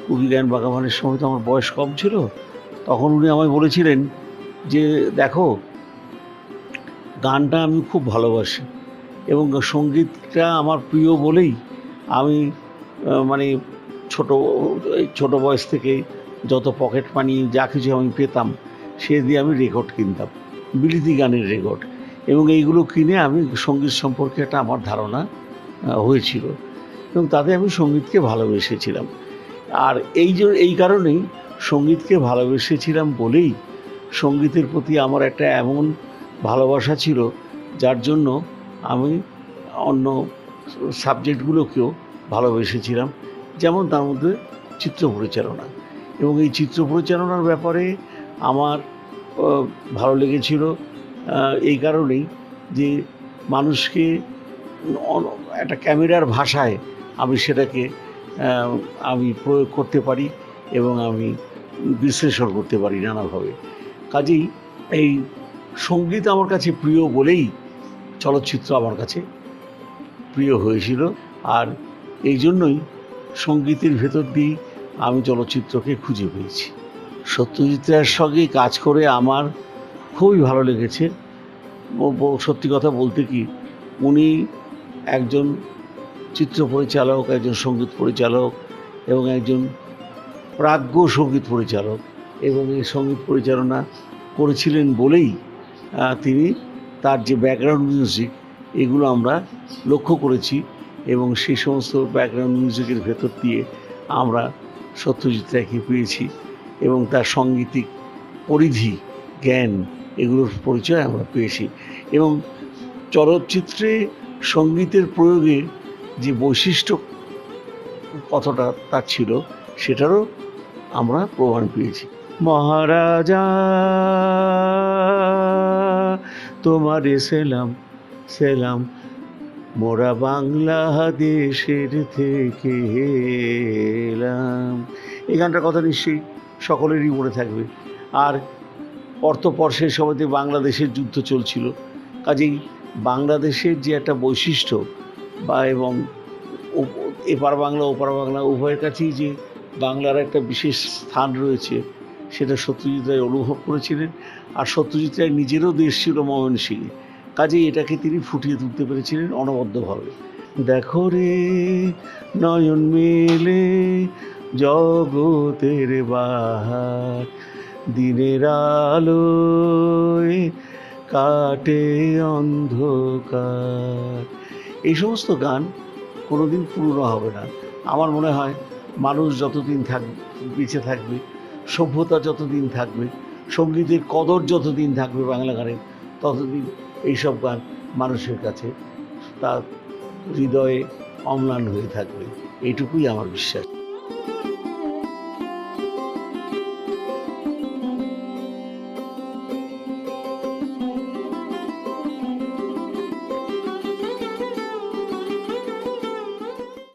Cookie গায়ন বাগাবানের সময় তো আমার বয়স কম ছিল। তখন উনি আমায় বলেছিলেন যে, "দেখো, গানটা আমি খুব ভালোবাসি এবং সঙ্গীতটা আমার প্রিয় বলেই আমি মানে ছোট বয়স থেকেই যত পকেট মানি যা কিছু আমি পেতাম, সে দিয়ে আমি রেকর্ড কিনতাম। বিলিতি গানের রেকর্ড, এবং এইগুলো কিনে আমি সঙ্গীত সম্পর্কে একটা আমার ধারণা হয়েছিল, এবং তাতে আমি সঙ্গীতকে ভালোবেসেছিলাম। আর এই কারণেই সঙ্গীতকে ভালোবেসেছিলাম বলেই সঙ্গীতের প্রতি আমার একটা এমন ভালোবাসা ছিল, যার জন্য আমি অন্য সাবজেক্টগুলোকেও ভালোবেসেছিলাম। যেমন তার মধ্যে চিত্র পরিচালনা, এবং এই চিত্র পরিচালনার ব্যাপারে আমার ভালো লেগেছিল এই কারণেই যে মানুষকে একটা ক্যামেরার ভাষায় আমি সেটাকে আমি প্রয়োগ করতে পারি এবং আমি বিশ্লেষণ করতে পারি নানাভাবে। কাজেই এই সঙ্গীত আমার কাছে প্রিয় বলেই চলচ্চিত্র আমার কাছে প্রিয় হয়েছিল। আর এই জন্যই সঙ্গীতের ভেতর দিয়েই আমি চলচ্চিত্রকে খুঁজে পেয়েছি। সত্যজিৎ রায়ের সঙ্গে কাজ করে আমার খুবই ভালো লেগেছে। সত্যি কথা বলতে কি, উনি একজন চিত্র পরিচালক, একজন সঙ্গীত পরিচালক এবং একজন প্রাজ্ঞ সঙ্গীত পরিচালক, এবং এই সঙ্গীত পরিচালনা করেছিলেন বলেই তিনি তার যে ব্যাকগ্রাউন্ড মিউজিক, এগুলো আমরা লক্ষ্য করেছি, এবং সেই সমস্ত ব্যাকগ্রাউন্ড মিউজিকের ভেতর দিয়ে আমরা সত্যজিৎ রায়কে পেয়েছি, এবং তার সাংগীতিক পরিধি, জ্ঞান, এগুলোর পরিচয় আমরা পেয়েছি। এবং চলচ্চিত্রে সঙ্গীতের প্রয়োগে যে বৈশিষ্ট্য কতটা তার ছিল, সেটারও আমরা প্রমাণ পেয়েছি। মহারাজা তোমারে সেলাম সেলাম, মোরা বাংলাদেশের থেকে এলাম। এই গানটার কথা নিশ্চয়ই সকলেরই মনে থাকবে। আর অর্থপর সেই সময়তে বাংলাদেশের যুদ্ধ চলছিল, কাজেই বাংলাদেশের যে একটা বৈশিষ্ট্য এবং এপার বাংলা ওপার বাংলা উভয়ের কাছেই যে বাংলার একটা বিশেষ স্থান রয়েছে, সেটা সত্যজিৎ রায় অনুভব করেছিলেন। আর সত্যজিৎ রায় নিজেরও দেশ ছিল ময়মনসিংহে, কাজেই এটাকে তিনি ফুটিয়ে তুলতে পেরেছিলেন অনবদ্যভাবে। দেখো রে নয়ন মেলে জগতের বাহার, দিনের আলোয় কাটে অন্ধকার। এই সমস্ত গান কোনোদিন পুরনো হবে না। আমার মনে হয় মানুষ যতদিন বেঁচে থাকবে, সভ্যতা যতদিন থাকবে, সঙ্গীতের কদর যতদিন থাকবে বাংলা গানের, ততদিন এইসব গান মানুষের কাছে তার হৃদয়ে অম্লান হয়ে থাকবে। এইটুকুই আমার বিশ্বাস।